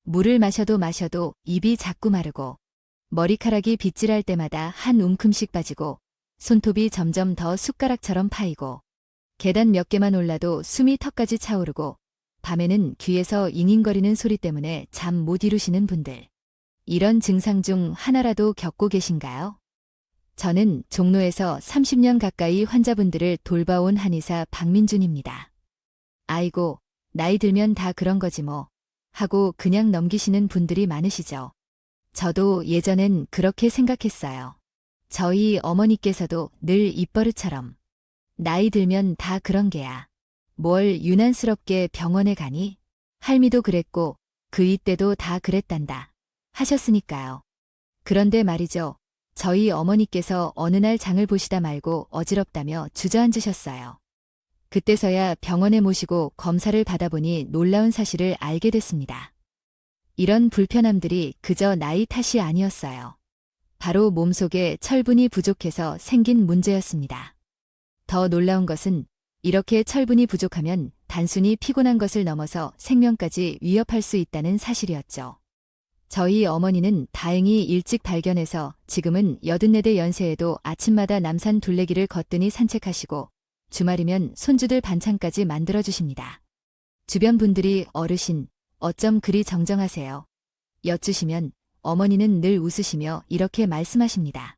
물을 마셔도 입이 자꾸 마르고 머리카락이 빗질할 때마다 한 움큼씩 빠지고 손톱이 점점 더 숟가락처럼 파이고 계단 몇 개만 올라도 숨이 턱까지 차오르고 밤에는 귀에서 잉잉거리는 소리 때문에 잠 못 이루시는 분들. 이런 증상 중 하나라도 겪고 계신가요? 저는 종로에서 30년 가까이 환자분들을 돌봐온 한의사 박민준입니다. 아이고, 나이 들면 다 그런 거지 뭐 하고 그냥 넘기시는 분들이 많으시죠. 저도 예전엔 그렇게 생각했어요. 저희 어머니께서도 늘 입버릇처럼 나이 들면 다 그런 게야. 뭘 유난스럽게 병원에 가니? 할미도 그랬고 그 이때도 다 그랬단다 하셨으니까요. 그런데 말이죠. 저희 어머니께서 어느 날 장을 보시다 말고 어지럽다며 주저앉으셨어요. 그때서야 병원에 모시고 검사를 받아보니 놀라운 사실을 알게 됐습니다. 이런 불편함들이 그저 나이 탓이 아니었어요. 바로 몸속에 철분이 부족해서 생긴 문제였습니다. 더 놀라운 것은 이렇게 철분이 부족하면 단순히 피곤한 것을 넘어서 생명까지 위협할 수 있다는 사실이었죠. 저희 어머니는 다행히 일찍 발견해서 지금은 84대 연세에도 아침마다 남산 둘레길을 거뜬히 산책하시고 주말이면 손주들 반찬까지 만들어주십니다. 주변 분들이 어르신, 어쩜 그리 정정하세요? 여쭈시면 어머니는 늘 웃으시며 이렇게 말씀하십니다.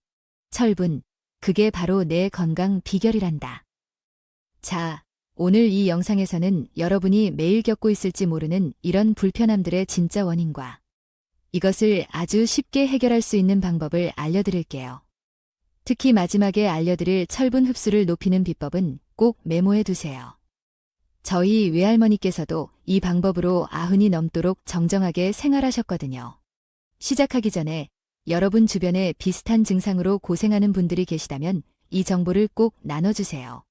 철분, 그게 바로 내 건강 비결이란다. 자, 오늘 이 영상에서는 여러분이 매일 겪고 있을지 모르는 이런 불편함들의 진짜 원인과 이것을 아주 쉽게 해결할 수 있는 방법을 알려드릴게요. 특히 마지막에 알려드릴 철분 흡수를 높이는 비법은 꼭 메모해 두세요. 저희 외할머니께서도 이 방법으로 90이 넘도록 정정하게 생활하셨거든요. 시작하기 전에 여러분 주변에 비슷한 증상으로 고생하는 분들이 계시다면 이 정보를 꼭 나눠주세요.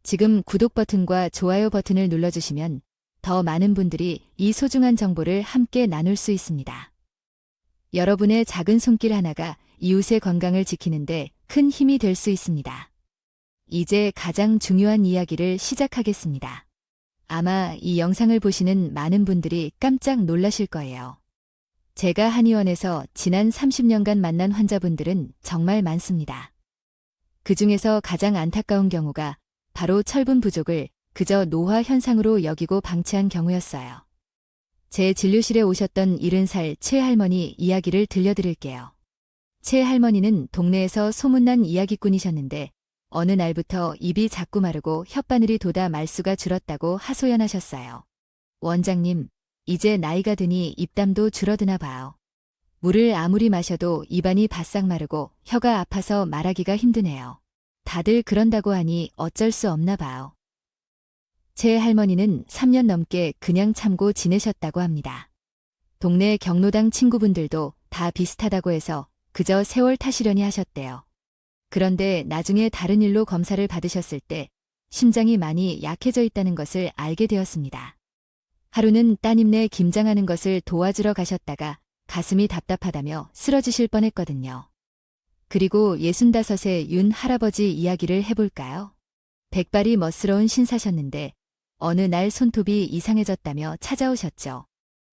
지금 구독 버튼과 좋아요 버튼을 눌러주시면 더 많은 분들이 이 소중한 정보를 함께 나눌 수 있습니다. 여러분의 작은 손길 하나가 이웃의 건강을 지키는데 큰 힘이 될 수 있습니다. 이제 가장 중요한 이야기를 시작하겠습니다. 아마 이 영상을 보시는 많은 분들이 깜짝 놀라실 거예요. 제가 한의원에서 지난 30년간 만난 환자분들은 정말 많습니다. 그 중에서 가장 안타까운 경우가 바로 철분 부족을 그저 노화 현상으로 여기고 방치한 경우였어요. 제 진료실에 오셨던 70살 최 할머니 이야기를 들려드릴게요. 최 할머니는 동네에서 소문난 이야기꾼이셨는데 어느 날부터 입이 자꾸 마르고 혓바늘이 돋아 말수가 줄었다고 하소연하셨어요. 원장님, 이제 나이가 드니 입담도 줄어드나 봐요. 물을 아무리 마셔도 입안이 바싹 마르고 혀가 아파서 말하기가 힘드네요. 다들 그런다고 하니 어쩔 수 없나 봐요. 제 할머니는 3년 넘게 그냥 참고 지내셨다고 합니다. 동네 경로당 친구분들도 다 비슷하다고 해서 그저 세월 탓이려니 하셨대요. 그런데 나중에 다른 일로 검사를 받으셨을 때 심장이 많이 약해져 있다는 것을 알게 되었습니다. 하루는 따님네 김장하는 것을 도와주러 가셨다가 가슴이 답답하다며 쓰러지실 뻔했거든요. 그리고 65세 윤 할아버지 이야기를 해볼까요? 백발이 멋스러운 신사셨는데 어느 날 손톱이 이상해졌다며 찾아오셨죠.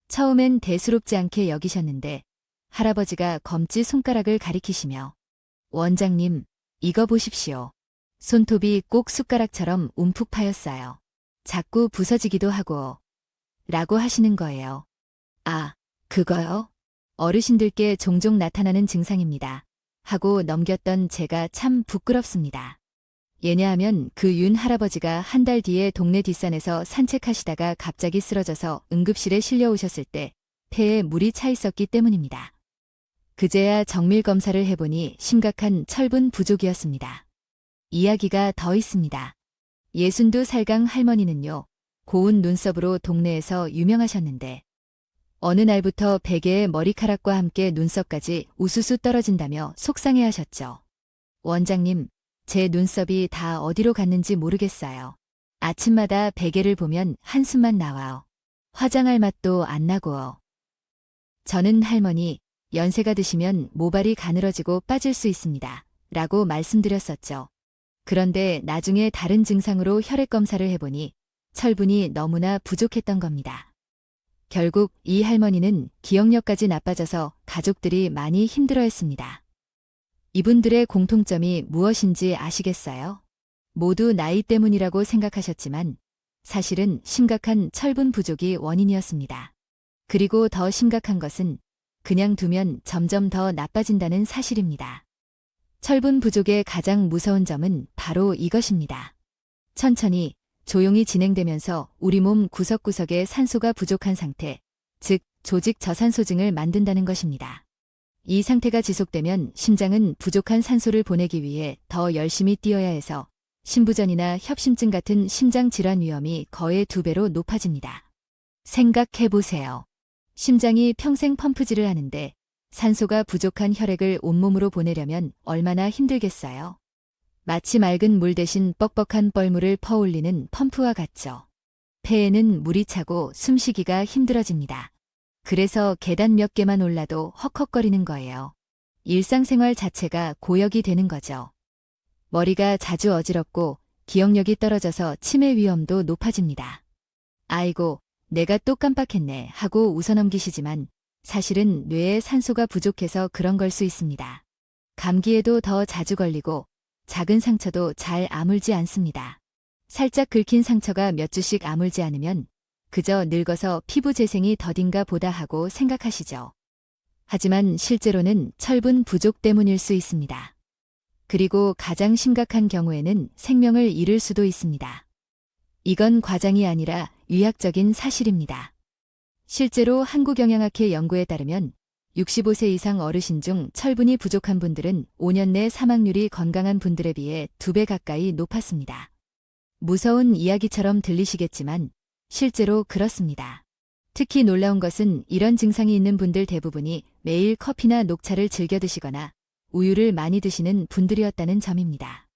처음엔 대수롭지 않게 여기셨는데 할아버지가 검지 손가락을 가리키시며 원장님, 이거 보십시오. 손톱이 꼭 숟가락처럼 움푹 파였어요. 자꾸 부서지기도 하고 라고 하시는 거예요. 아, 그거요? 어르신들께 종종 나타나는 증상입니다. 하고 넘겼던 제가 참 부끄럽습니다. 왜냐하면 그 윤 할아버지가 한 달 뒤에 동네 뒷산에서 산책하시다가 갑자기 쓰러져서 응급실에 실려오셨을 때 폐에 물이 차 있었기 때문입니다. 그제야 정밀 검사를 해보니 심각한 철분 부족이었습니다. 이야기가 더 있습니다. 62살강 할머니는요, 고운 눈썹으로 동네에서 유명하셨는데 어느 날부터 베개에 머리카락과 함께 눈썹까지 우수수 떨어진다며 속상해하셨죠. 원장님, 제 눈썹이 다 어디로 갔는지 모르겠어요. 아침마다 베개를 보면 한숨만 나와요. 화장할 맛도 안 나고요. 저는 할머니, 연세가 드시면 모발이 가늘어지고 빠질 수 있습니다. 라고 말씀드렸었죠. 그런데 나중에 다른 증상으로 혈액 검사를 해보니 철분이 너무나 부족했던 겁니다. 결국 이 할머니는 기억력까지 나빠져서 가족들이 많이 힘들어했습니다. 이분들의 공통점이 무엇인지 아시겠어요? 모두 나이 때문이라고 생각하셨지만 사실은 심각한 철분 부족이 원인이었습니다. 그리고 더 심각한 것은 그냥 두면 점점 더 나빠진다는 사실입니다. 철분 부족의 가장 무서운 점은 바로 이것입니다. 천천히 조용히 진행되면서 우리 몸 구석구석에 산소가 부족한 상태, 즉 조직 저산소증을 만든다는 것입니다. 이 상태가 지속되면 심장은 부족한 산소를 보내기 위해 더 열심히 뛰어야 해서 심부전이나 협심증 같은 심장 질환 위험이 거의 2배로 높아집니다. 생각해보세요. 심장이 평생 펌프질을 하는데 산소가 부족한 혈액을 온몸으로 보내려면 얼마나 힘들겠어요? 마치 맑은 물 대신 뻑뻑한 뻘물을 퍼올리는 펌프와 같죠. 폐에는 물이 차고 숨쉬기가 힘들어집니다. 그래서 계단 몇 개만 올라도 헉헉거리는 거예요. 일상생활 자체가 고역이 되는 거죠. 머리가 자주 어지럽고 기억력이 떨어져서 치매 위험도 높아집니다. 아이고, 내가 또 깜빡했네 하고 웃어넘기시지만 사실은 뇌에 산소가 부족해서 그런 걸 수 있습니다. 감기에도 더 자주 걸리고 작은 상처도 잘 아물지 않습니다. 살짝 긁힌 상처가 몇 주씩 아물지 않으면 그저 늙어서 피부 재생이 더딘가 보다 하고 생각하시죠. 하지만 실제로는 철분 부족 때문일 수 있습니다. 그리고 가장 심각한 경우에는 생명을 잃을 수도 있습니다. 이건 과장이 아니라 의학적인 사실입니다. 실제로 한국영양학회 연구에 따르면 65세 이상 어르신 중 철분이 부족한 분들은 5년 내 사망률이 건강한 분들에 비해 2배 가까이 높았습니다. 무서운 이야기처럼 들리시겠지만 실제로 그렇습니다. 특히 놀라운 것은 이런 증상이 있는 분들 대부분이 매일 커피나 녹차를 즐겨 드시거나 우유를 많이 드시는 분들이었다는 점입니다.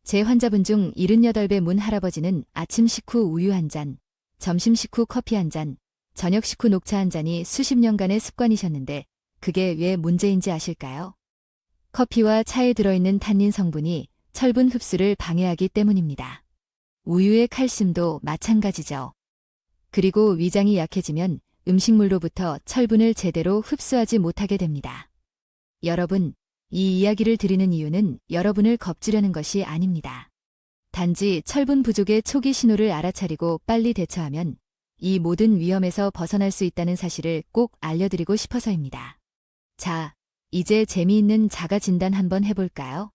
제 환자분 중 78배 문 할아버지는 아침 식후 우유 한 잔, 점심 식후 커피 한 잔, 저녁 식후 녹차 한 잔이 수십 년간의 습관이셨는데 그게 왜 문제인지 아실까요? 커피와 차에 들어있는 탄닌 성분이 철분 흡수를 방해하기 때문입니다. 우유의 칼슘도 마찬가지죠. 그리고 위장이 약해지면 음식물로부터 철분을 제대로 흡수하지 못하게 됩니다. 여러분, 이 이야기를 드리는 이유는 여러분을 겁주려는 것이 아닙니다. 단지 철분 부족의 초기 신호를 알아차리고 빨리 대처하면 이 모든 위험에서 벗어날 수 있다는 사실을 꼭 알려드리고 싶어서입니다. 자, 이제 재미있는 자가 진단 한번 해볼까요?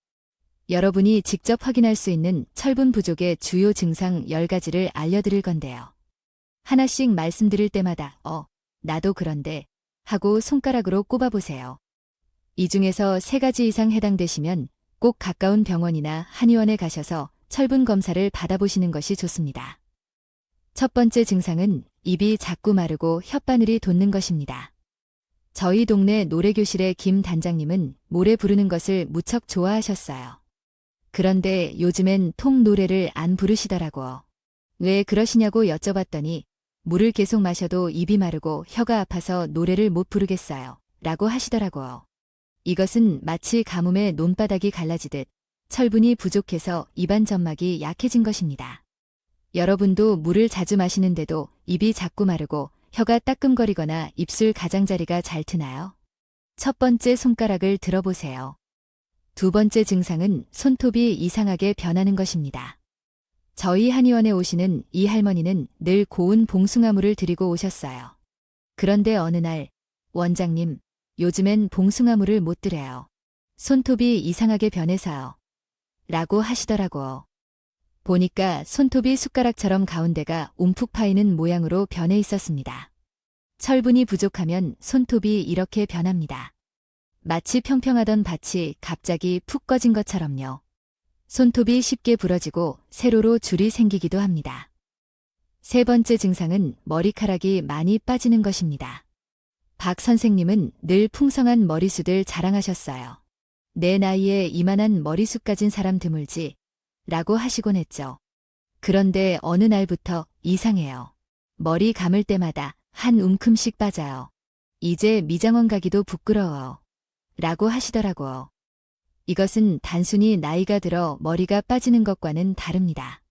여러분이 직접 확인할 수 있는 철분 부족의 주요 증상 10가지를 알려드릴 건데요. 하나씩 말씀드릴 때마다 나도 그런데 하고 손가락으로 꼽아보세요. 이 중에서 3가지 이상 해당되시면 꼭 가까운 병원이나 한의원에 가셔서 철분 검사를 받아보시는 것이 좋습니다. 첫 번째 증상은 입이 자꾸 마르고 혓바늘이 돋는 것입니다. 저희 동네 노래교실의 김 단장님은 노래 부르는 것을 무척 좋아하셨어요. 그런데 요즘엔 통 노래를 안 부르시더라고요. 왜 그러시냐고 여쭤봤더니 물을 계속 마셔도 입이 마르고 혀가 아파서 노래를 못 부르겠어요. 라고 하시더라고요. 이것은 마치 가뭄에 논바닥이 갈라지듯 철분이 부족해서 입안 점막이 약해진 것입니다. 여러분도 물을 자주 마시는데도 입이 자꾸 마르고 혀가 따끔거리거나 입술 가장자리가 잘 트나요? 첫 번째 손가락을 들어보세요. 두 번째 증상은 손톱이 이상하게 변하는 것입니다. 저희 한의원에 오시는 이 할머니는 늘 고운 봉숭아물을 드리고 오셨어요. 그런데 어느 날, 원장님, 요즘엔 봉숭아물을 못 드려요. 손톱이 이상하게 변해서요. 라고 하시더라고요. 보니까 손톱이 숟가락처럼 가운데가 움푹 파이는 모양으로 변해 있었습니다. 철분이 부족하면 손톱이 이렇게 변합니다. 마치 평평하던 밭이 갑자기 푹 꺼진 것처럼요. 손톱이 쉽게 부러지고 세로로 줄이 생기기도 합니다. 세 번째 증상은 머리카락이 많이 빠지는 것입니다. 박 선생님은 늘 풍성한 머리숱을 자랑하셨어요. 내 나이에 이만한 머리숱 가진 사람 드물지 라고 하시곤 했죠. 그런데 어느 날부터 이상해요. 머리 감을 때마다 한 움큼씩 빠져요. 이제 미장원 가기도 부끄러워요. 라고 하시더라고요. 이것은 단순히 나이가 들어 머리가 빠지는 것과는 다릅니다.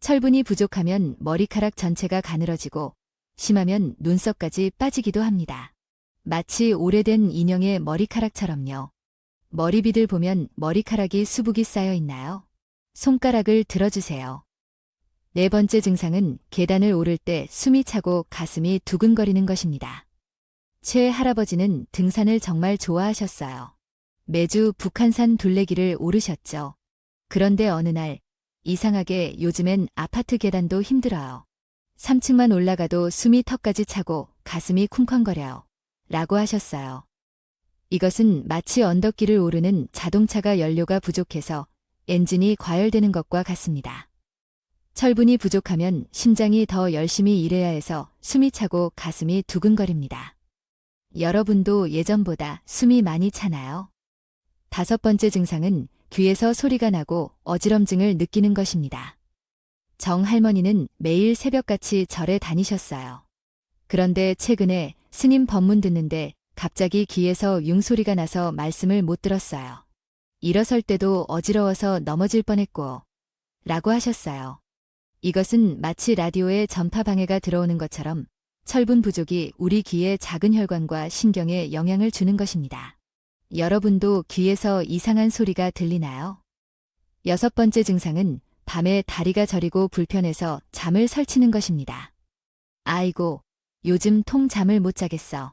철분이 부족하면 머리카락 전체가 가늘어지고 심하면 눈썹까지 빠지기도 합니다. 마치 오래된 인형의 머리카락처럼요. 머리빗을 보면 머리카락이 수북이 쌓여 있나요? 손가락을 들어주세요. 네 번째 증상은 계단을 오를 때 숨이 차고 가슴이 두근거리는 것입니다. 최 할아버지는 등산을 정말 좋아하셨어요. 매주 북한산 둘레길을 오르셨죠. 그런데 어느 날 이상하게 요즘엔 아파트 계단도 힘들어요. 3층만 올라가도 숨이 턱까지 차고 가슴이 쿵쾅거려요. 라고 하셨어요. 이것은 마치 언덕길을 오르는 자동차가 연료가 부족해서 엔진이 과열되는 것과 같습니다. 철분이 부족하면 심장이 더 열심히 일해야 해서 숨이 차고 가슴이 두근거립니다. 여러분도 예전보다 숨이 많이 차나요? 다섯 번째 증상은 귀에서 소리가 나고 어지럼증을 느끼는 것입니다. 정 할머니는 매일 새벽같이 절에 다니셨어요. 그런데 최근에 스님 법문 듣는데 갑자기 귀에서 융소리가 나서 말씀을 못 들었어요. 일어설 때도 어지러워서 넘어질 뻔했고 라고 하셨어요. 이것은 마치 라디오에 전파 방해가 들어오는 것처럼 철분 부족이 우리 귀의 작은 혈관과 신경에 영향을 주는 것입니다. 여러분도 귀에서 이상한 소리가 들리나요? 여섯 번째 증상은 밤에 다리가 저리고 불편해서 잠을 설치는 것입니다. 아이고, 요즘 통 잠을 못 자겠어.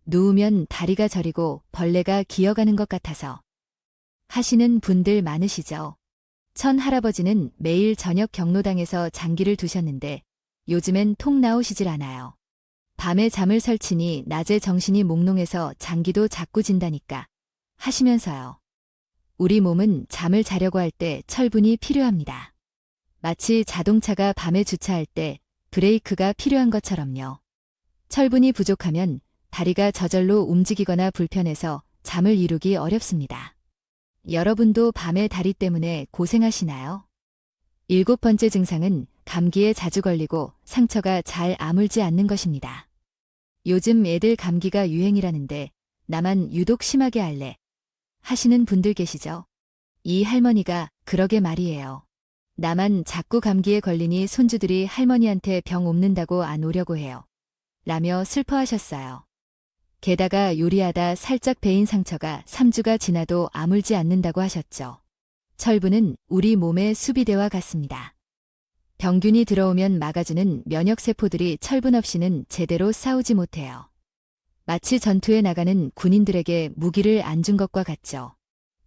누우면 다리가 저리고 벌레가 기어가는 것 같아서. 하시는 분들 많으시죠? 천 할아버지는 매일 저녁 경로당에서 장기를 두셨는데 요즘엔 통 나오시질 않아요. 밤에 잠을 설치니 낮에 정신이 몽롱해서 장기도 자꾸 진다니까 하시면서요. 우리 몸은 잠을 자려고 할 때 철분이 필요합니다. 마치 자동차가 밤에 주차할 때 브레이크가 필요한 것처럼요. 철분이 부족하면 다리가 저절로 움직이거나 불편해서 잠을 이루기 어렵습니다. 여러분도 밤에 다리 때문에 고생하시나요? 일곱 번째 증상은 감기에 자주 걸리고 상처가 잘 아물지 않는 것입니다. 요즘 애들 감기가 유행이라는데 나만 유독 심하게 앓래 하시는 분들 계시죠? 이 할머니가 그러게 말이에요. 나만 자꾸 감기에 걸리니 손주들이 할머니한테 병 옮는다고 안 오려고 해요. 라며 슬퍼하셨어요. 게다가 요리하다 살짝 베인 상처가 3주가 지나도 아물지 않는다고 하셨죠. 철분은 우리 몸의 수비대와 같습니다. 병균이 들어오면 막아주는 면역세포들이 철분 없이는 제대로 싸우지 못해요. 마치 전투에 나가는 군인들에게 무기를 안 준 것과 같죠.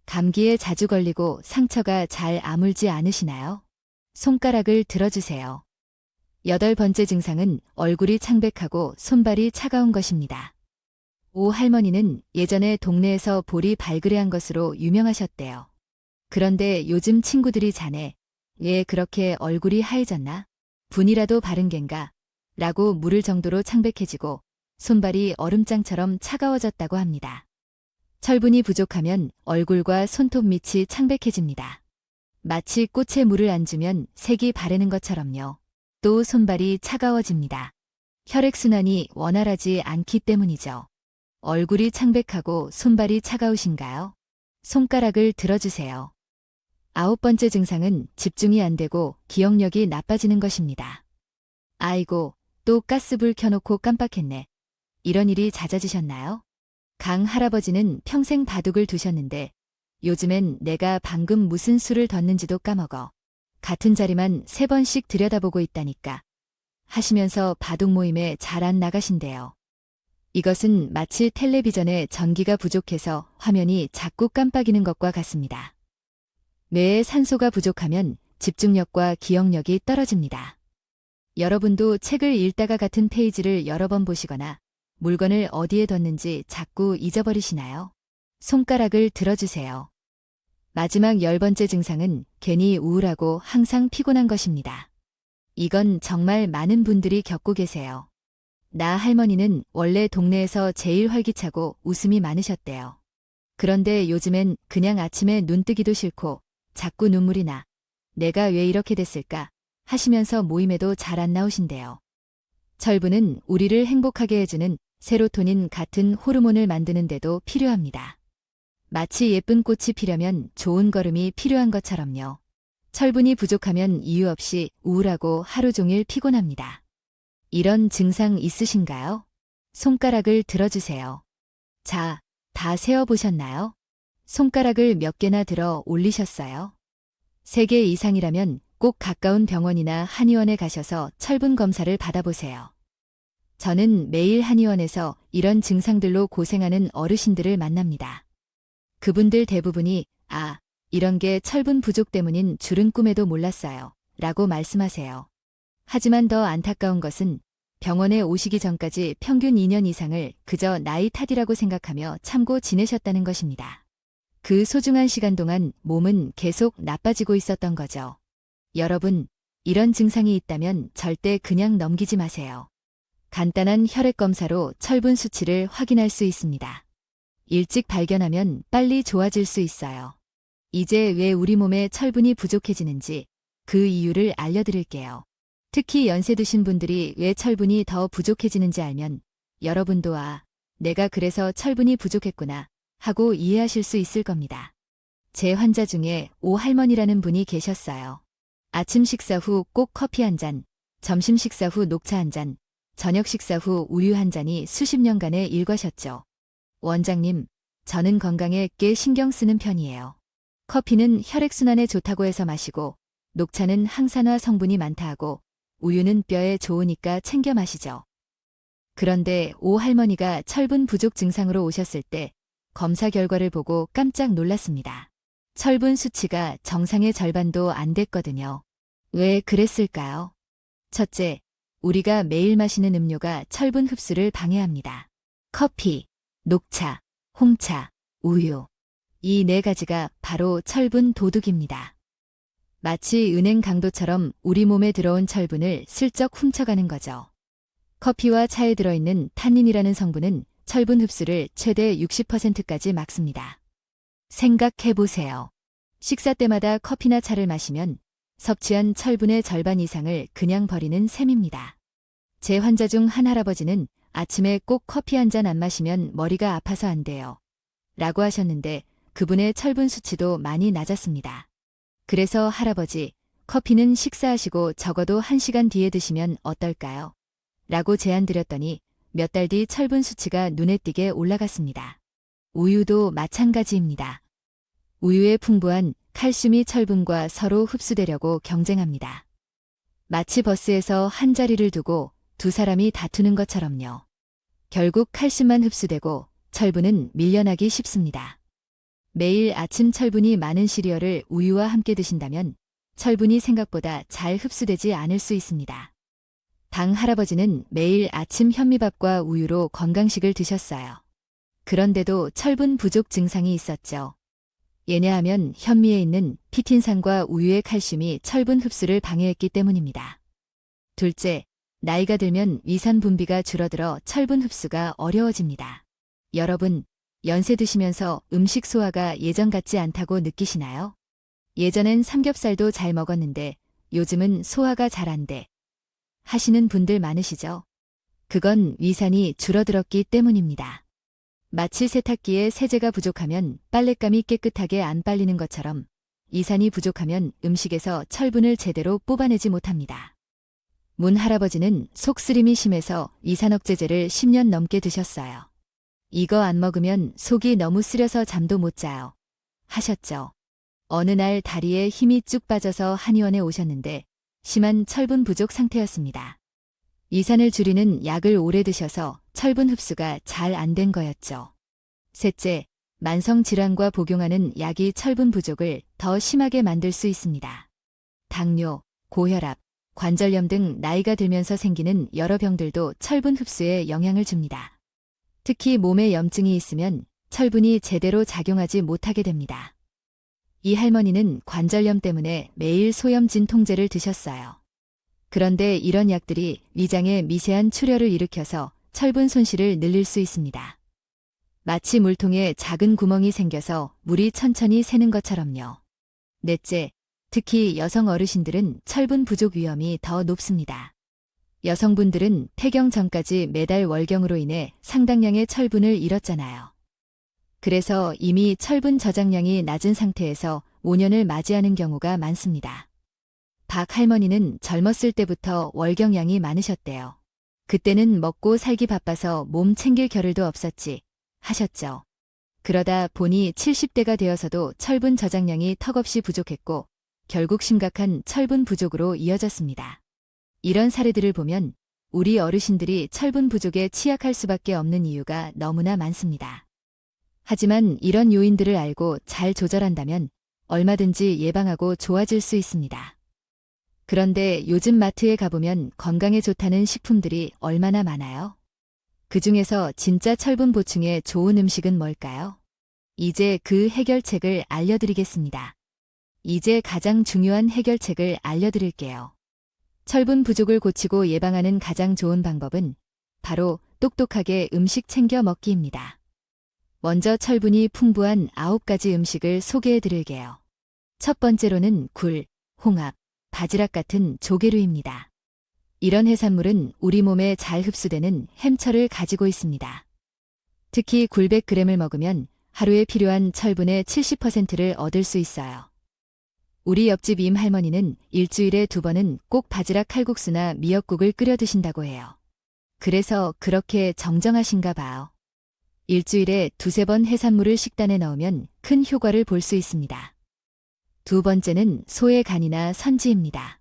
감기에 자주 걸리고 상처가 잘 아물지 않으시나요? 손가락을 들어주세요. 여덟 번째 증상은 얼굴이 창백하고 손발이 차가운 것입니다. 오 할머니는 예전에 동네에서 볼이 발그레한 것으로 유명하셨대요. 그런데 요즘 친구들이 자네, 얘 그렇게 얼굴이 하얘졌나? 분이라도 바른 겐가? 라고 물을 정도로 창백해지고 손발이 얼음장처럼 차가워졌다고 합니다. 철분이 부족하면 얼굴과 손톱 밑이 창백해집니다. 마치 꽃에 물을 안 주면 색이 바래는 것처럼요. 또 손발이 차가워집니다. 혈액순환이 원활하지 않기 때문이죠. 얼굴이 창백하고 손발이 차가우신가요? 손가락을 들어주세요. 아홉 번째 증상은 집중이 안 되고 기억력이 나빠지는 것입니다. 아이고, 또 가스불 켜놓고 깜빡했네. 이런 일이 잦아지셨나요? 강 할아버지는 평생 바둑을 두셨는데 요즘엔 내가 방금 무슨 수를 뒀는지도 까먹어. 같은 자리만 3번씩 들여다보고 있다니까. 하시면서 바둑 모임에 잘 안 나가신대요. 이것은 마치 텔레비전에 전기가 부족해서 화면이 자꾸 깜빡이는 것과 같습니다. 뇌에 산소가 부족하면 집중력과 기억력이 떨어집니다. 여러분도 책을 읽다가 같은 페이지를 여러 번 보시거나 물건을 어디에 뒀는지 자꾸 잊어버리시나요? 손가락을 들어주세요. 마지막 10번째 증상은 괜히 우울하고 항상 피곤한 것입니다. 이건 정말 많은 분들이 겪고 계세요. 나 할머니는 원래 동네에서 제일 활기차고 웃음이 많으셨대요. 그런데 요즘엔 그냥 아침에 눈 뜨기도 싫고 자꾸 눈물이 나. 내가 왜 이렇게 됐을까? 하시면서 모임에도 잘 안 나오신대요. 철분은 우리를 행복하게 해주는 세로토닌 같은 호르몬을 만드는 데도 필요합니다. 마치 예쁜 꽃이 피려면 좋은 걸음이 필요한 것처럼요. 철분이 부족하면 이유 없이 우울하고 하루 종일 피곤합니다. 이런 증상 있으신가요? 손가락을 들어주세요. 자, 다 세어보셨나요? 손가락을 몇 개나 들어 올리셨어요? 3개 이상이라면 꼭 가까운 병원이나 한의원에 가셔서 철분 검사를 받아보세요. 저는 매일 한의원에서 이런 증상들로 고생하는 어르신들을 만납니다. 그분들 대부분이 이런 게 철분 부족 때문인 줄은 꿈에도 몰랐어요. 라고 말씀하세요. 하지만 더 안타까운 것은 병원에 오시기 전까지 평균 2년 이상을 그저 나이 탓이라고 생각하며 참고 지내셨다는 것입니다. 그 소중한 시간 동안 몸은 계속 나빠지고 있었던 거죠. 여러분, 이런 증상이 있다면 절대 그냥 넘기지 마세요. 간단한 혈액 검사로 철분 수치를 확인할 수 있습니다. 일찍 발견하면 빨리 좋아질 수 있어요. 이제 왜 우리 몸에 철분이 부족해지는지 그 이유를 알려드릴게요. 특히 연세 드신 분들이 왜 철분이 더 부족해지는지 알면 여러분도 내가 그래서 철분이 부족했구나 하고 이해하실 수 있을 겁니다. 제 환자 중에 오 할머니라는 분이 계셨어요. 아침 식사 후 꼭 커피 한 잔, 점심 식사 후 녹차 한 잔, 저녁 식사 후 우유 한 잔이 수십 년간의 일과셨죠. 원장님, 저는 건강에 꽤 신경 쓰는 편이에요. 커피는 혈액순환에 좋다고 해서 마시고, 녹차는 항산화 성분이 많다 하고, 우유는 뼈에 좋으니까 챙겨 마시죠. 그런데 오 할머니가 철분 부족 증상으로 오셨을 때 검사 결과를 보고 깜짝 놀랐습니다. 철분 수치가 정상의 절반도 안 됐거든요. 왜 그랬을까요? 첫째, 우리가 매일 마시는 음료가 철분 흡수를 방해합니다. 커피, 녹차, 홍차, 우유. 이 4가지가 바로 철분 도둑입니다. 마치 은행 강도처럼 우리 몸에 들어온 철분을 슬쩍 훔쳐가는 거죠. 커피와 차에 들어있는 탄닌이라는 성분은 철분 흡수를 최대 60%까지 막습니다. 생각해보세요. 식사 때마다 커피나 차를 마시면 섭취한 철분의 절반 이상을 그냥 버리는 셈입니다. 제 환자 중 한 할아버지는 아침에 꼭 커피 한 잔 안 마시면 머리가 아파서 안 돼요. 라고 하셨는데 그분의 철분 수치도 많이 낮았습니다. 그래서 할아버지, 커피는 식사하시고 적어도 1시간 뒤에 드시면 어떨까요? 라고 제안드렸더니 몇 달 뒤 철분 수치가 눈에 띄게 올라갔습니다. 우유도 마찬가지입니다. 우유에 풍부한 칼슘이 철분과 서로 흡수되려고 경쟁합니다. 마치 버스에서 한 자리를 두고 두 사람이 다투는 것처럼요. 결국 칼슘만 흡수되고 철분은 밀려나기 쉽습니다. 매일 아침 철분이 많은 시리얼을 우유와 함께 드신다면 철분이 생각보다 잘 흡수되지 않을 수 있습니다. 당 할아버지는 매일 아침 현미밥과 우유로 건강식을 드셨어요. 그런데도 철분 부족 증상이 있었죠. 왜냐하면 현미에 있는 피틴산과 우유의 칼슘이 철분 흡수를 방해했기 때문입니다. 둘째, 나이가 들면 위산 분비가 줄어들어 철분 흡수가 어려워집니다. 여러분, 연세 드시면서 음식 소화가 예전 같지 않다고 느끼시나요? 예전엔 삼겹살도 잘 먹었는데 요즘은 소화가 잘 안 돼. 하시는 분들 많으시죠? 그건 위산이 줄어들었기 때문입니다. 마치 세탁기에 세제가 부족하면 빨랫감이 깨끗하게 안 빨리는 것처럼 이산이 부족하면 음식에서 철분을 제대로 뽑아내지 못합니다. 문 할아버지는 속쓰림이 심해서 이산억제제를 10년 넘게 드셨어요. 이거 안 먹으면 속이 너무 쓰려서 잠도 못 자요. 하셨죠. 어느 날 다리에 힘이 쭉 빠져서 한의원에 오셨는데 심한 철분 부족 상태였습니다. 이산을 줄이는 약을 오래 드셔서 철분 흡수가 잘 안 된 거였죠. 셋째, 만성 질환과 복용하는 약이 철분 부족을 더 심하게 만들 수 있습니다. 당뇨, 고혈압, 관절염 등 나이가 들면서 생기는 여러 병들도 철분 흡수에 영향을 줍니다. 특히 몸에 염증이 있으면 철분이 제대로 작용하지 못하게 됩니다. 이 할머니는 관절염 때문에 매일 소염 진통제를 드셨어요. 그런데 이런 약들이 위장에 미세한 출혈을 일으켜서 철분 손실을 늘릴 수 있습니다. 마치 물통에 작은 구멍이 생겨서 물이 천천히 새는 것처럼요. 넷째, 특히 여성 어르신들은 철분 부족 위험이 더 높습니다. 여성분들은 폐경 전까지 매달 월경으로 인해 상당량의 철분을 잃었잖아요. 그래서 이미 철분 저장량이 낮은 상태에서 5년을 맞이하는 경우가 많습니다. 박 할머니는 젊었을 때부터 월경량이 많으셨대요. 그때는 먹고 살기 바빠서 몸 챙길 겨를도 없었지 하셨죠. 그러다 보니 70대가 되어서도 철분 저장량이 턱없이 부족했고 결국 심각한 철분 부족으로 이어졌습니다. 이런 사례들을 보면 우리 어르신들이 철분 부족에 취약할 수밖에 없는 이유가 너무나 많습니다. 하지만 이런 요인들을 알고 잘 조절한다면 얼마든지 예방하고 좋아질 수 있습니다. 그런데 요즘 마트에 가보면 건강에 좋다는 식품들이 얼마나 많아요? 그 중에서 진짜 철분 보충에 좋은 음식은 뭘까요? 이제 그 해결책을 알려드리겠습니다. 이제 가장 중요한 해결책을 알려드릴게요. 철분 부족을 고치고 예방하는 가장 좋은 방법은 바로 똑똑하게 음식 챙겨 먹기입니다. 먼저 철분이 풍부한 9가지 음식을 소개해드릴게요. 첫 번째로는 굴, 홍합, 바지락 같은 조개류입니다. 이런 해산물은 우리 몸에 잘 흡수되는 햄철을 가지고 있습니다. 특히 굴 100g을 먹으면 하루에 필요한 철분의 70%를 얻을 수 있어요. 우리 옆집 임 할머니는 일주일에 2번은 꼭 바지락 칼국수나 미역국을 끓여 드신다고 해요. 그래서 그렇게 정정하신가 봐요. 일주일에 2~3번 해산물을 식단에 넣으면 큰 효과를 볼 수 있습니다. 두 번째는 소의 간이나 선지입니다.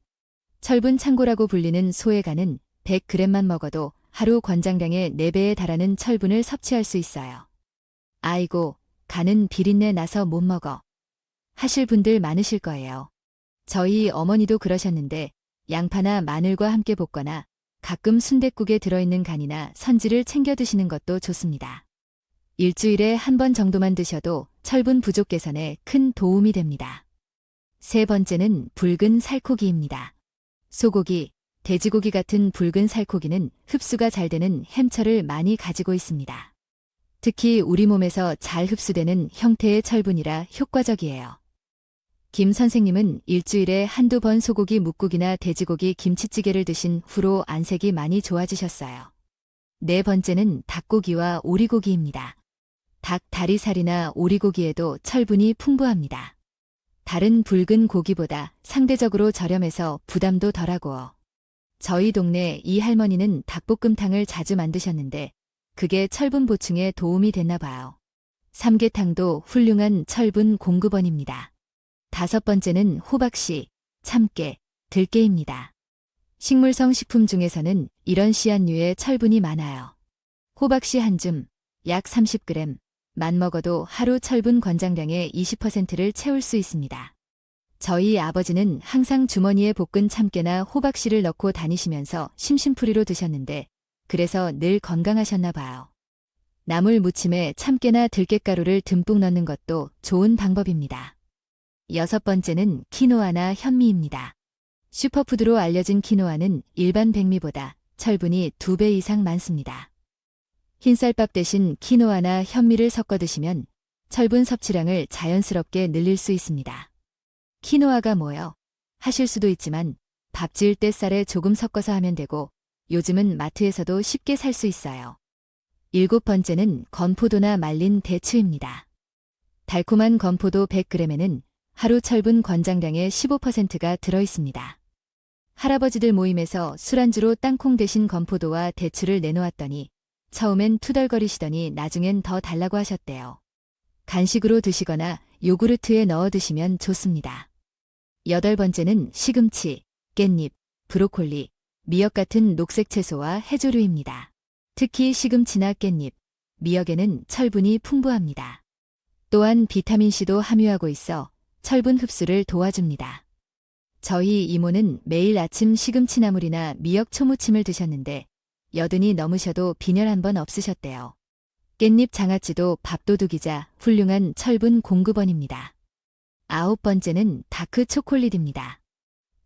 철분 창고라고 불리는 소의 간은 100g만 먹어도 하루 권장량의 4배에 달하는 철분을 섭취할 수 있어요. 아이고, 간은 비린내 나서 못 먹어 하실 분들 많으실 거예요. 저희 어머니도 그러셨는데 양파나 마늘과 함께 볶거나 가끔 순댓국에 들어있는 간이나 선지를 챙겨 드시는 것도 좋습니다. 일주일에 1번 정도만 드셔도 철분 부족 개선에 큰 도움이 됩니다. 세 번째는 붉은 살코기입니다. 소고기, 돼지고기 같은 붉은 살코기는 흡수가 잘 되는 햄철을 많이 가지고 있습니다. 특히 우리 몸에서 잘 흡수되는 형태의 철분이라 효과적이에요. 김 선생님은 일주일에 1~2번 소고기 묵국이나 돼지고기 김치찌개를 드신 후로 안색이 많이 좋아지셨어요. 네 번째는 닭고기와 오리고기입니다. 닭 다리살이나 오리고기에도 철분이 풍부합니다. 다른 붉은 고기보다 상대적으로 저렴해서 부담도 덜하고 저희 동네 이 할머니는 닭볶음탕을 자주 만드셨는데 그게 철분 보충에 도움이 됐나 봐요. 삼계탕도 훌륭한 철분 공급원입니다. 다섯 번째는 호박씨, 참깨, 들깨입니다. 식물성 식품 중에서는 이런 씨앗류의 철분이 많아요. 호박씨 한 줌, 약 30g, 만 먹어도 하루 철분 권장량의 20%를 채울 수 있습니다. 저희 아버지는 항상 주머니에 볶은 참깨나 호박씨를 넣고 다니시면서 심심풀이로 드셨는데 그래서 늘 건강하셨나 봐요. 나물 무침에 참깨나 들깨가루를 듬뿍 넣는 것도 좋은 방법입니다. 여섯 번째는 키노아나 현미입니다. 슈퍼푸드로 알려진 키노아는 일반 백미보다 철분이 2배 이상 많습니다. 흰쌀밥 대신 키노아나 현미를 섞어 드시면 철분 섭취량을 자연스럽게 늘릴 수 있습니다. 키노아가 뭐요? 하실 수도 있지만 밥 지을 때 쌀에 조금 섞어서 하면 되고 요즘은 마트에서도 쉽게 살 수 있어요. 일곱 번째는 건포도나 말린 대추입니다. 달콤한 건포도 100g에는 하루 철분 권장량의 15%가 들어있습니다. 할아버지들 모임에서 술안주로 땅콩 대신 건포도와 대추를 내놓았더니 처음엔 투덜거리시더니 나중엔 더 달라고 하셨대요. 간식으로 드시거나 요구르트에 넣어 드시면 좋습니다. 여덟 번째는 시금치, 깻잎, 브로콜리, 미역 같은 녹색 채소와 해조류입니다. 특히 시금치나 깻잎, 미역에는 철분이 풍부합니다. 또한 비타민C도 함유하고 있어 철분 흡수를 도와줍니다. 저희 이모는 매일 아침 시금치나물이나 미역 초무침을 드셨는데 여든이 넘으셔도 빈혈 한 번 없으셨대요. 깻잎 장아찌도 밥도둑이자 훌륭한 철분 공급원입니다. 아홉 번째는 다크 초콜릿입니다.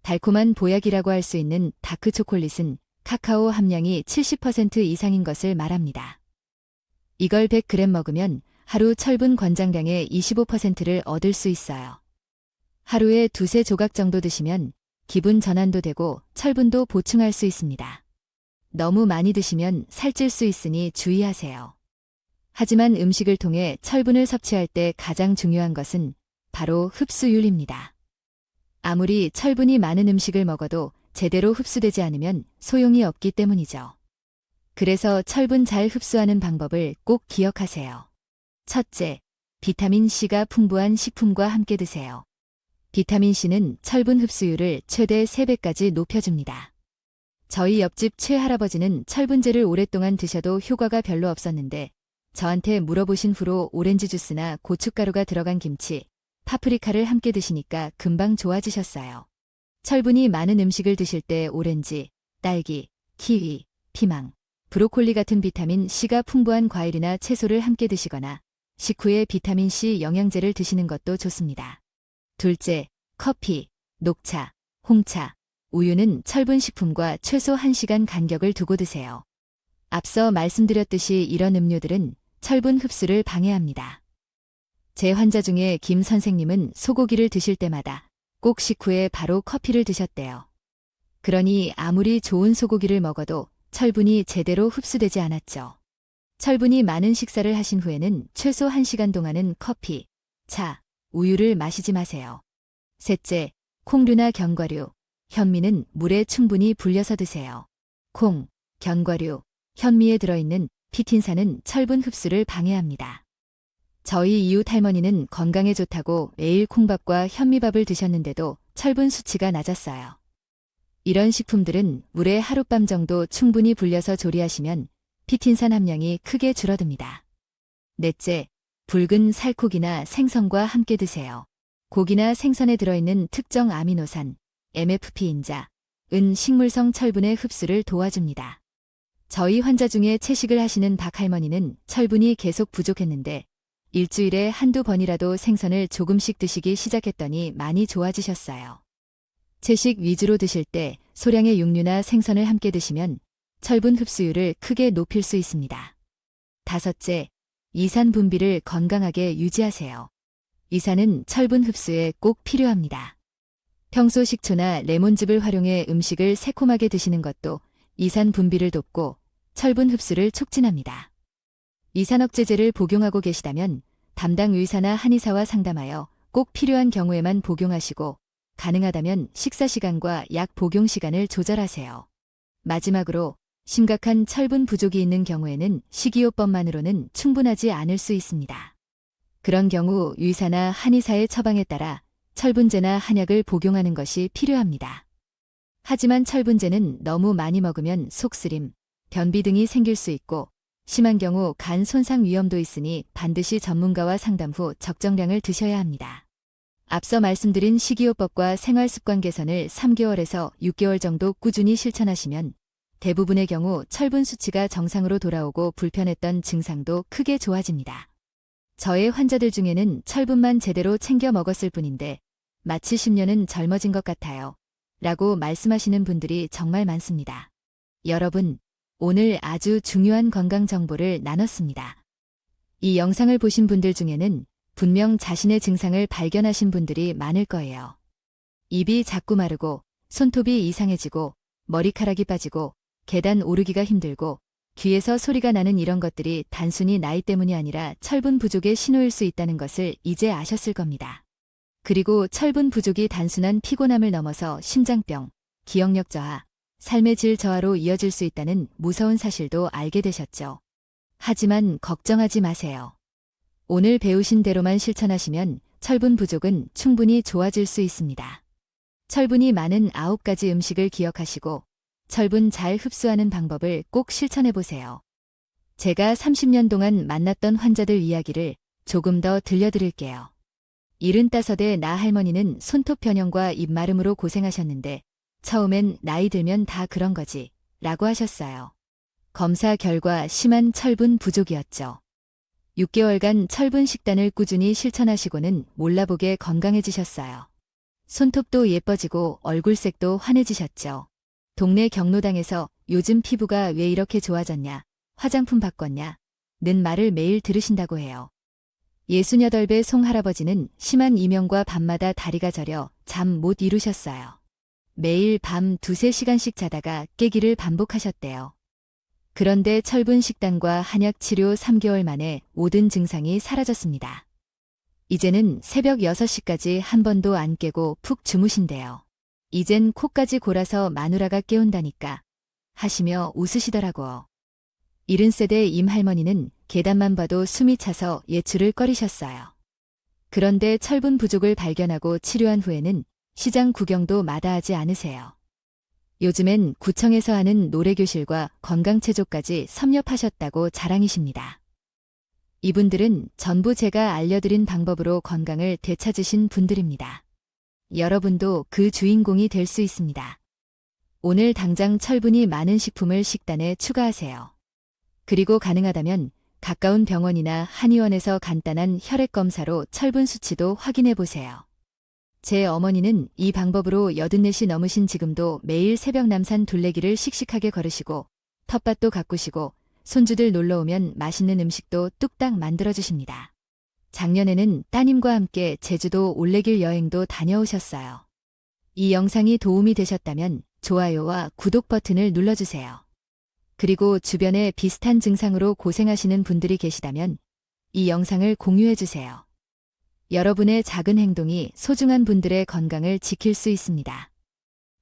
달콤한 보약이라고 할 수 있는 다크 초콜릿은 카카오 함량이 70% 이상인 것을 말합니다. 이걸 100g 먹으면 하루 철분 권장량의 25%를 얻을 수 있어요. 하루에 2~3조각 정도 드시면 기분 전환도 되고 철분도 보충할 수 있습니다. 너무 많이 드시면 살찔 수 있으니 주의하세요. 하지만 음식을 통해 철분을 섭취할 때 가장 중요한 것은 바로 흡수율입니다. 아무리 철분이 많은 음식을 먹어도 제대로 흡수되지 않으면 소용이 없기 때문이죠. 그래서 철분 잘 흡수하는 방법을 꼭 기억하세요. 첫째, 비타민C가 풍부한 식품과 함께 드세요. 비타민C는 철분 흡수율을 최대 3배까지 높여줍니다. 저희 옆집 최할아버지는 철분제를 오랫동안 드셔도 효과가 별로 없었는데 저한테 물어보신 후로 오렌지 주스나 고춧가루가 들어간 김치, 파프리카를 함께 드시니까 금방 좋아지셨어요. 철분이 많은 음식을 드실 때 오렌지, 딸기, 키위, 피망, 브로콜리 같은 비타민C가 풍부한 과일이나 채소를 함께 드시거나 식후에 비타민C 영양제를 드시는 것도 좋습니다. 둘째, 커피, 녹차, 홍차, 우유는 철분 식품과 최소 1시간 간격을 두고 드세요. 앞서 말씀드렸듯이 이런 음료들은 철분 흡수를 방해합니다. 제 환자 중에 김 선생님은 소고기를 드실 때마다 꼭 식후에 바로 커피를 드셨대요. 그러니 아무리 좋은 소고기를 먹어도 철분이 제대로 흡수되지 않았죠. 철분이 많은 식사를 하신 후에는 최소 1시간 동안은 커피, 차, 우유를 마시지 마세요. 셋째, 콩류나 견과류, 현미는 물에 충분히 불려서 드세요. 콩, 견과류, 현미에 들어있는 피틴산은 철분 흡수를 방해합니다. 저희 이웃 할머니는 건강에 좋다고 매일 콩밥과 현미밥을 드셨는데도 철분 수치가 낮았어요. 이런 식품들은 물에 하룻밤 정도 충분히 불려서 조리하시면 피틴산 함량이 크게 줄어듭니다. 넷째, 붉은 살코기나 생선과 함께 드세요. 고기나 생선에 들어있는 특정 아미노산, MFP인자, 은 식물성 철분의 흡수를 도와줍니다. 저희 환자 중에 채식을 하시는 박 할머니는 철분이 계속 부족했는데 일주일에 한두 번이라도 생선을 조금씩 드시기 시작했더니 많이 좋아지셨어요. 채식 위주로 드실 때 소량의 육류나 생선을 함께 드시면 철분 흡수율을 크게 높일 수 있습니다. 다섯째, 이산 분비를 건강하게 유지하세요. 이산은 철분 흡수에 꼭 필요합니다. 평소 식초나 레몬즙을 활용해 음식을 새콤하게 드시는 것도 이산 분비를 돕고 철분 흡수를 촉진합니다. 이산억제제를 복용하고 계시다면 담당 의사나 한의사와 상담하여 꼭 필요한 경우에만 복용하시고 가능하다면 식사 시간과 약 복용 시간을 조절하세요. 마지막으로 심각한 철분 부족이 있는 경우에는 식이요법만으로는 충분하지 않을 수 있습니다. 그런 경우 의사나 한의사의 처방에 따라 철분제나 한약을 복용하는 것이 필요합니다. 하지만 철분제는 너무 많이 먹으면 속쓰림, 변비 등이 생길 수 있고 심한 경우 간 손상 위험도 있으니 반드시 전문가와 상담 후 적정량을 드셔야 합니다. 앞서 말씀드린 식이요법과 생활습관 개선을 3개월에서 6개월 정도 꾸준히 실천하시면 대부분의 경우 철분 수치가 정상으로 돌아오고 불편했던 증상도 크게 좋아집니다. 저의 환자들 중에는 철분만 제대로 챙겨 먹었을 뿐인데 마치 10년은 젊어진 것 같아요. 라고 말씀하시는 분들이 정말 많습니다. 여러분, 오늘 아주 중요한 건강 정보를 나눴습니다. 이 영상을 보신 분들 중에는 분명 자신의 증상을 발견하신 분들이 많을 거예요. 입이 자꾸 마르고 손톱이 이상해지고 머리카락이 빠지고 계단 오르기가 힘들고 귀에서 소리가 나는 이런 것들이 단순히 나이 때문이 아니라 철분 부족의 신호일 수 있다는 것을 이제 아셨을 겁니다. 그리고 철분 부족이 단순한 피곤함을 넘어서 심장병, 기억력 저하, 삶의 질 저하로 이어질 수 있다는 무서운 사실도 알게 되셨죠. 하지만 걱정하지 마세요. 오늘 배우신 대로만 실천하시면 철분 부족은 충분히 좋아질 수 있습니다. 철분이 많은 9가지 음식을 기억하시고 철분 잘 흡수하는 방법을 꼭 실천해보세요. 제가 30년 동안 만났던 환자들 이야기를 조금 더 들려드릴게요. 75의 나 할머니는 손톱 변형과 입 마름으로 고생하셨는데 처음엔 나이 들면 다 그런 거지 라고 하셨어요. 검사 결과 심한 철분 부족이었죠. 6개월간 철분 식단을 꾸준히 실천하시고는 몰라보게 건강해지셨어요. 손톱도 예뻐지고 얼굴색도 환해지셨죠. 동네 경로당에서 요즘 피부가 왜 이렇게 좋아졌냐, 화장품 바꿨냐, 는 말을 매일 들으신다고 해요. 68배 송할아버지는 심한 이명과 밤마다 다리가 저려 잠 못 이루셨어요. 매일 밤 2~3시간씩 자다가 깨기를 반복하셨대요. 그런데 철분 식단과 한약 치료 3개월 만에 모든 증상이 사라졌습니다. 이제는 새벽 6시까지 한 번도 안 깨고 푹 주무신대요. 이젠 코까지 골아서 마누라가 깨운다니까 하시며 웃으시더라고요. 70세대 임 할머니는 계단만 봐도 숨이 차서 예출을 꺼리셨어요. 그런데 철분 부족을 발견하고 치료한 후에는 시장 구경도 마다하지 않으세요. 요즘엔 구청에서 하는 노래교실과 건강체조까지 섭렵하셨다고 자랑이십니다. 이분들은 전부 제가 알려드린 방법으로 건강을 되찾으신 분들입니다. 여러분도 그 주인공이 될 수 있습니다. 오늘 당장 철분이 많은 식품을 식단에 추가하세요. 그리고 가능하다면 가까운 병원이나 한의원에서 간단한 혈액 검사로 철분 수치도 확인해 보세요. 제 어머니는 이 방법으로 84이 넘으신 지금도 매일 새벽 남산 둘레길을 씩씩하게 걸으시고 텃밭도 가꾸시고 손주들 놀러오면 맛있는 음식도 뚝딱 만들어주십니다. 작년에는 따님과 함께 제주도 올레길 여행도 다녀오셨어요. 이 영상이 도움이 되셨다면 좋아요와 구독 버튼을 눌러주세요. 그리고 주변에 비슷한 증상으로 고생하시는 분들이 계시다면 이 영상을 공유해주세요. 여러분의 작은 행동이 소중한 분들의 건강을 지킬 수 있습니다.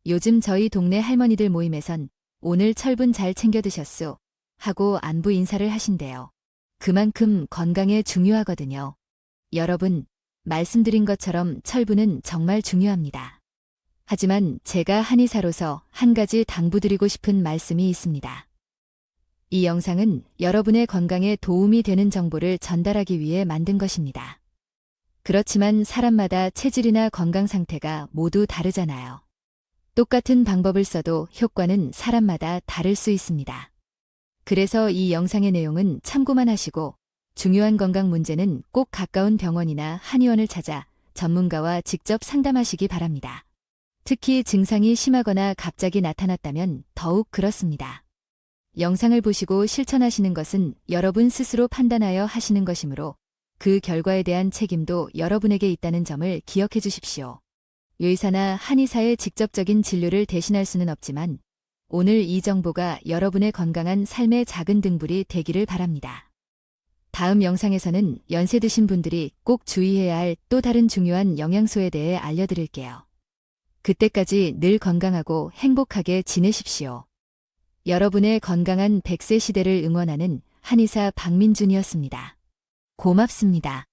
요즘 저희 동네 할머니들 모임에선 오늘 철분 잘 챙겨 드셨소? 하고 안부 인사를 하신대요. 그만큼 건강에 중요하거든요. 여러분, 말씀드린 것처럼 철분은 정말 중요합니다. 하지만 제가 한의사로서 한 가지 당부드리고 싶은 말씀이 있습니다. 이 영상은 여러분의 건강에 도움이 되는 정보를 전달하기 위해 만든 것입니다. 그렇지만 사람마다 체질이나 건강 상태가 모두 다르잖아요. 똑같은 방법을 써도 효과는 사람마다 다를 수 있습니다. 그래서 이 영상의 내용은 참고만 하시고 중요한 건강 문제는 꼭 가까운 병원이나 한의원을 찾아 전문가와 직접 상담하시기 바랍니다. 특히 증상이 심하거나 갑자기 나타났다면 더욱 그렇습니다. 영상을 보시고 실천하시는 것은 여러분 스스로 판단하여 하시는 것이므로 그 결과에 대한 책임도 여러분에게 있다는 점을 기억해 주십시오. 요의사나 한의사의 직접적인 진료를 대신할 수는 없지만 오늘 이 정보가 여러분의 건강한 삶의 작은 등불이 되기를 바랍니다. 다음 영상에서는 연세 드신 분들이 꼭 주의해야 할 또 다른 중요한 영양소에 대해 알려드릴게요. 그때까지 늘 건강하고 행복하게 지내십시오. 여러분의 건강한 100세 시대를 응원하는 한의사 박민준이었습니다. 고맙습니다.